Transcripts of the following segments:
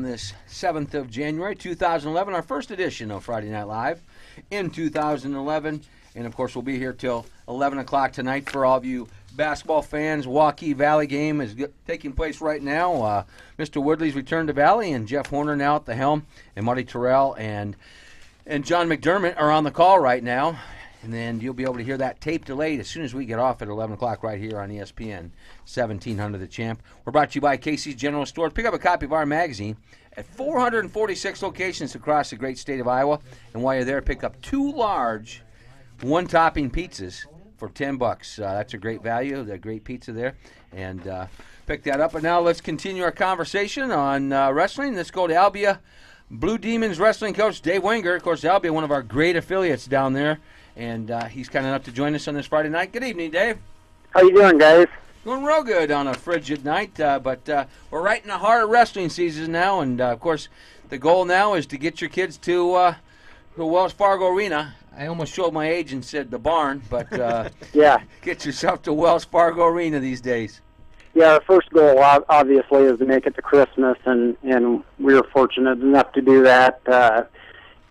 This 7th of January 2011, our first edition of Friday Night Live in 2011, and of course we'll be here till 11 o'clock tonight for all of you basketball fans. Waukee Valley game is taking place right now. Mr. Woodley's returned to Valley, and Jeff Horner now at the helm, and Marty Terrell and John McDermott are on the call right now. And then you'll be able to hear that tape delayed as soon as we get off at 11 o'clock right here on ESPN 1700 The Champ. We're brought to you by Casey's General Stores. Pick up a copy of our magazine at 446 locations across the great state of Iowa. And while you're there, pick up 2 large one-topping pizzas for $10. That's a great value, a great pizza there. And pick that up. But now let's continue our conversation on wrestling. Let's go to Albia Blue Demons wrestling coach Dave Wenger. Of course, Albia, one of our great affiliates down there. And he's kind enough to join us on this Friday night. Good evening, Dave. How you doing, guys? Doing real good on a frigid night, but we're right in the heart of wrestling season now, and of course, the goal now is to get your kids to Wells Fargo Arena. I almost showed my age and said the barn, but yeah, get yourself to Wells Fargo Arena these days. Yeah, our first goal, obviously, is to make it to Christmas, and we were fortunate enough to do that.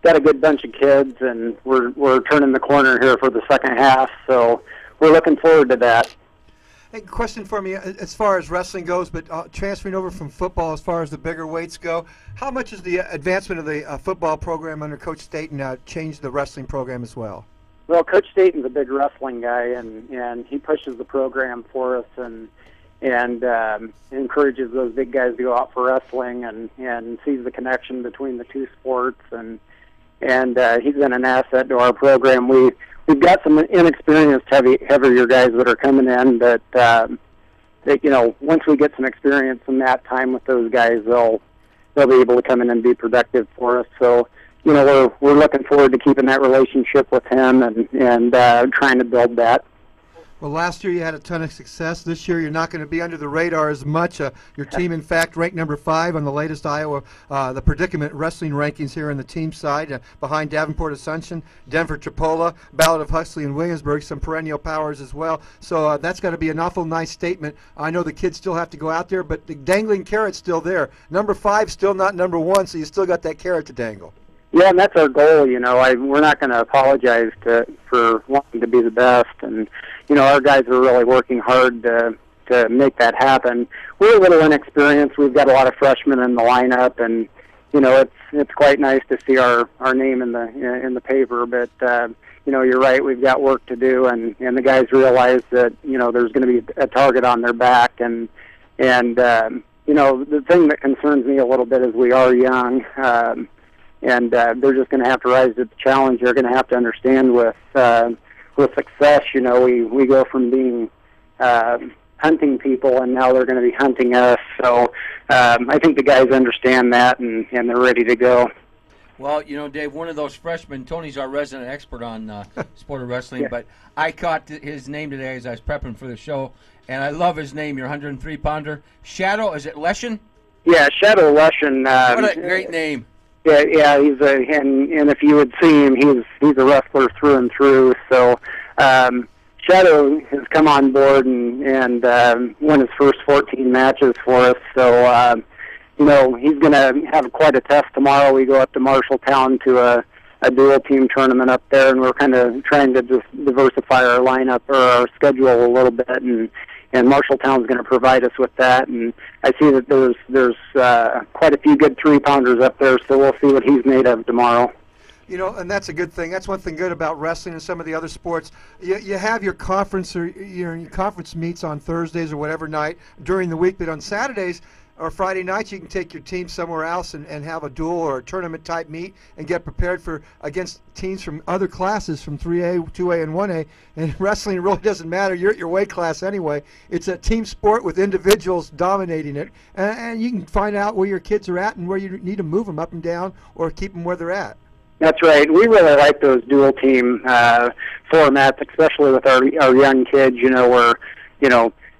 Got a good bunch of kids, and we're turning the corner here for the second half, so we're looking forward to that. Hey, question for me as far as wrestling goes, but transferring over from football as far as the bigger weights go, how much has the advancement of the football program under Coach Staten changed the wrestling program as well? Well, Coach Staten's a big wrestling guy, and he pushes the program for us and encourages those big guys to go out for wrestling and sees the connection between the two sports, and he's been an asset to our program. We've got some inexperienced heavier guys that are coming in that once we get some experience in that time with those guys, they'll be able to come in and be productive for us. So we're looking forward to keeping that relationship with him and trying to build that. Well, last year you had a ton of success. This year you're not going to be under the radar as much. Your team, in fact, ranked number 5 on the latest Iowa the Predicament Wrestling rankings here on the team side, behind Davenport Assumption, Denver Chipola, Ballad of Huxley and Williamsburg, some perennial powers as well. So that's got to be an awful nice statement. I know the kids still have to go out there, but the dangling carrot's still there. Number 5 still not number 1, so you still got that carrot to dangle. Yeah, and that's our goal. We're not going to apologize for wanting to be the best, and our guys are really working hard to make that happen. We're a little inexperienced. We've got a lot of freshmen in the lineup, and it's quite nice to see our name in the paper. But you're right. We've got work to do, and the guys realize that there's going to be a target on their back, and the thing that concerns me a little bit is we are young. And they're just going to have to rise to the challenge. They're going to have to understand with success, we go from being hunting people, and now they're going to be hunting us. So I think the guys understand that, and they're ready to go. Well, Dave, one of those freshmen, Tony's our resident expert on sport of wrestling, yeah. But I caught his name today as I was prepping for the show, and I love his name, your 103-pounder. Shadow, is it Leshin? Yeah, Shadow Leshin. What a great name. Yeah, he's and if you would see him, he's a wrestler through and through. So Shadow has come on board and won his first 14 matches for us. So he's going to have quite a test tomorrow. We go up to Marshalltown to a dual team tournament up there, and we're kind of trying to just diversify our lineup or our schedule a little bit, and Marshalltown's going to provide us with that. And I see that there's quite a few good 3-pounders up there, so we'll see what he's made of tomorrow. And that's a good thing. That's one thing good about wrestling and some of the other sports. You have your conference or your conference meets on Thursdays or whatever night during the week, but on Saturdays or Friday nights you can take your team somewhere else and have a duel or a tournament type meet and get prepared against teams from other classes, from 3A, 2A, and 1A. And wrestling really doesn't matter. You're at your weight class anyway. It's a team sport with individuals dominating it, and you can find out where your kids are at and where you need to move them up and down or keep them where they're at. That's right. We really like those dual team formats, especially with our young kids. Where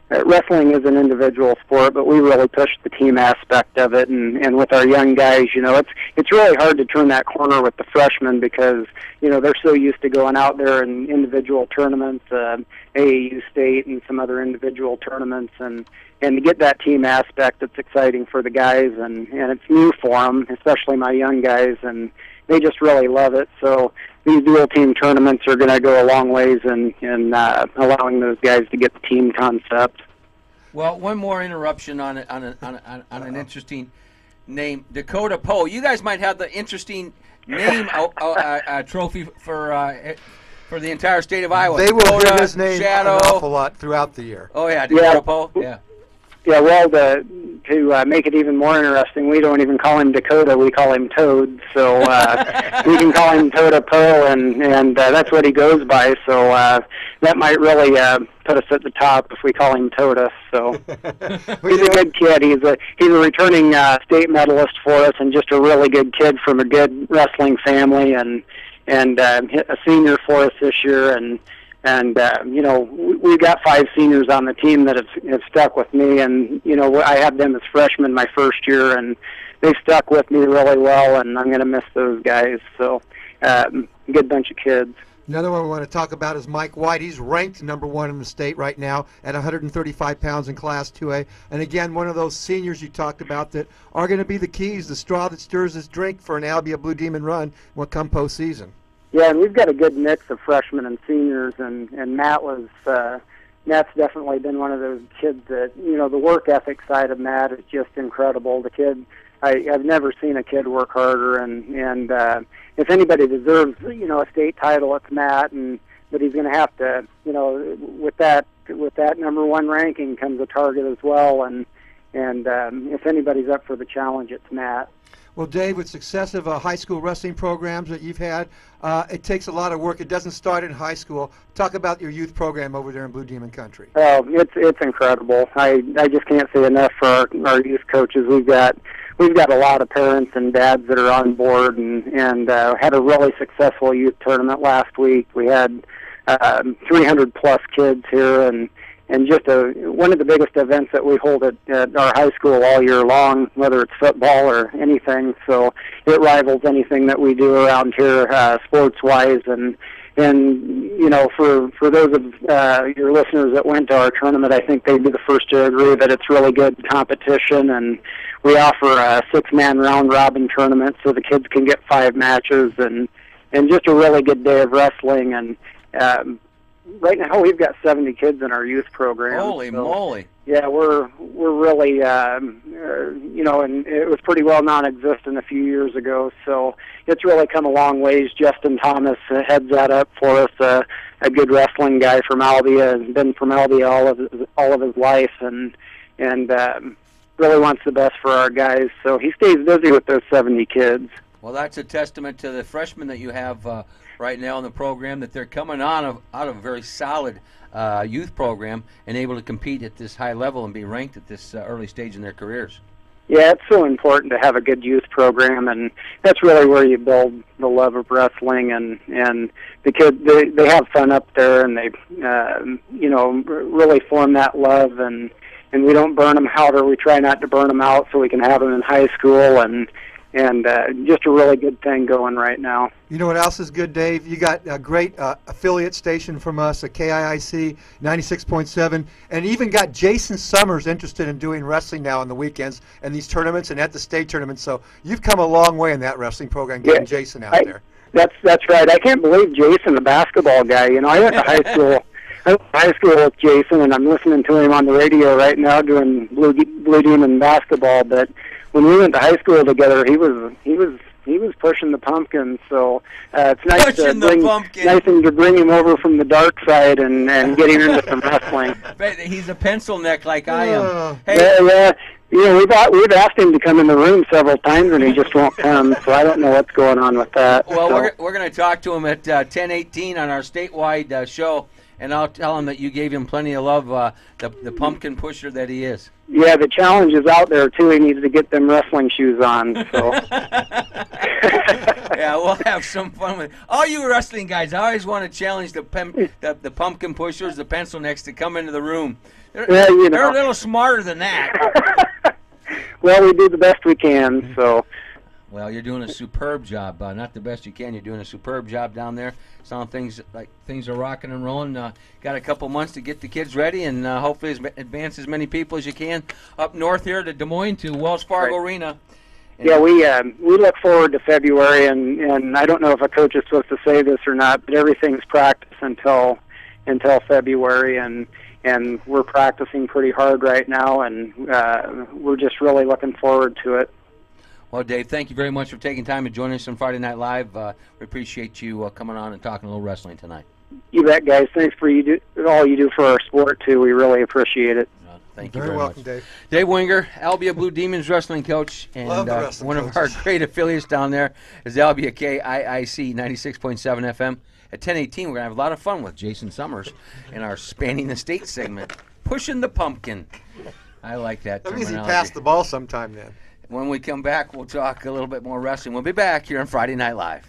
wrestling is an individual sport, but we really push the team aspect of it. And with our young guys, it's really hard to turn that corner with the freshmen because, they're so used to going out there in individual tournaments, AAU state and some other individual tournaments. And to get that team aspect, it's exciting for the guys, and it's new for them, especially my young guys, and they just really love it. So these dual team tournaments are going to go a long ways in allowing those guys to get the team concept. Well, one more interruption on an interesting name, Dakota Poe. You guys might have the interesting name trophy for the entire state of Iowa. They will Dakota, hear his name Shadow. an awful lot throughout the year. Oh yeah, Dakota Poe. Yeah. Yeah, well, to make it even more interesting, we don't even call him Dakota, we call him Toad. So we can call him Toda Poe, and that's what he goes by. So that might really put us at the top if we call him Toda. So he's a good kid. He's a returning state medalist for us, and just a really good kid from a good wrestling family, and a senior for us this year. And we've got 5 seniors on the team that have stuck with me, and, I had them as freshmen my first year, and they stuck with me really well, and I'm going to miss those guys. So, good bunch of kids. Another one we want to talk about is Mike White. He's ranked #1 in the state right now at 135 pounds in Class 2A. And again, one of those seniors you talked about that are going to be the keys, the straw that stirs his drink for an Albia Blue Demon run when come postseason. Yeah, and we've got a good mix of freshmen and seniors, and Matt's definitely been one of those kids that, the work ethic side of Matt is just incredible. The kid, I've never seen a kid work harder, and if anybody deserves, a state title, it's Matt, but he's going to have to, with that #1 ranking comes a target as well, and if anybody's up for the challenge, it's Matt. Well, Dave, with successive high school wrestling programs that you've had, it takes a lot of work. It doesn't start in high school. Talk about your youth program over there in Blue Demon Country. Oh, it's incredible. I just can't say enough for our youth coaches. We've got a lot of parents and dads that are on board, and had a really successful youth tournament last week. We had 300 plus kids here, and just one of the biggest events that we hold at our high school all year long, whether it's football or anything. So it rivals anything that we do around here, sports-wise. And for those of your listeners that went to our tournament, I think they'd be the first to agree that it's really good competition. And we offer a 6-man round-robin tournament so the kids can get 5 matches, and just a really good day of wrestling. And right now we've got 70 kids in our youth program. Holy moly! Yeah, we're really and it was pretty well non-existent a few years ago. So it's really come a long ways. Justin Thomas heads that up for us. A good wrestling guy from Albia, has been from Albia all of his life, and really wants the best for our guys. So he stays busy with those 70 kids. Well, that's a testament to the freshmen that you have right now in the program, that they're coming out of a very solid youth program and able to compete at this high level and be ranked at this early stage in their careers. Yeah, it's so important to have a good youth program, and that's really where you build the love of wrestling, and the kids, they have fun up there, and they really form that love, and we don't burn them out, or we try not to burn them out, so we can have them in high school, and just a really good thing going right now. You know what else is good, Dave? You got a great affiliate station from us, a KIIC 96.7, and even got Jason Summers interested in doing wrestling now on the weekends and these tournaments and at the state tournament. So you've come a long way in that wrestling program, getting Jason out there. That's right. I can't believe Jason, the basketball guy. I went to high school. I went to high school with Jason, and I'm listening to him on the radio right now doing Blue Demon basketball. But when we went to high school together, he was pushing the pumpkin. So it's nice to bring him over from the dark side and get him into some wrestling. He's a pencil neck like I am. Hey. Yeah. We've asked him to come in the room several times, and he just won't come. So I don't know what's going on with that. Well, we're going to talk to him at 10:18 on our statewide show, and I'll tell him that you gave him plenty of love, the pumpkin pusher that he is. Yeah, the challenge is out there, too. He needs to get them wrestling shoes on. So. Yeah, we'll have some fun with it. All you wrestling guys, I always want to challenge the pumpkin pushers, the pencil necks, to come into the room. They're a little smarter than that. Well, we do the best we can, so. Well, you're doing a superb job. Not the best you can. You're doing a superb job down there. Sound things are rocking and rolling. Got a couple months to get the kids ready, and hopefully advance as many people as you can up north here to Des Moines to Wells Fargo Arena. And yeah, we look forward to February, and I don't know if a coach is supposed to say this or not, but everything's practice until February, and we're practicing pretty hard right now, and we're just really looking forward to it. Well, Dave, thank you very much for taking time to join us on Friday Night Live. We appreciate you coming on and talking a little wrestling tonight. You bet, guys. Thanks for all you do for our sport, too. We really appreciate it. Thank you very very welcome, much. Dave. Dave Wenger, Albia Blue Demons wrestling coach, and Love the wrestling one of our great affiliates down there is Albia KIIC 96.7 FM. At 10:18, we're going to have a lot of fun with Jason Summers in our Spanning the State segment, Pushing the Pumpkin. I like that That means he terminology. passed the ball sometime then. When we come back, we'll talk a little bit more wrestling. We'll be back here on Friday Night Live.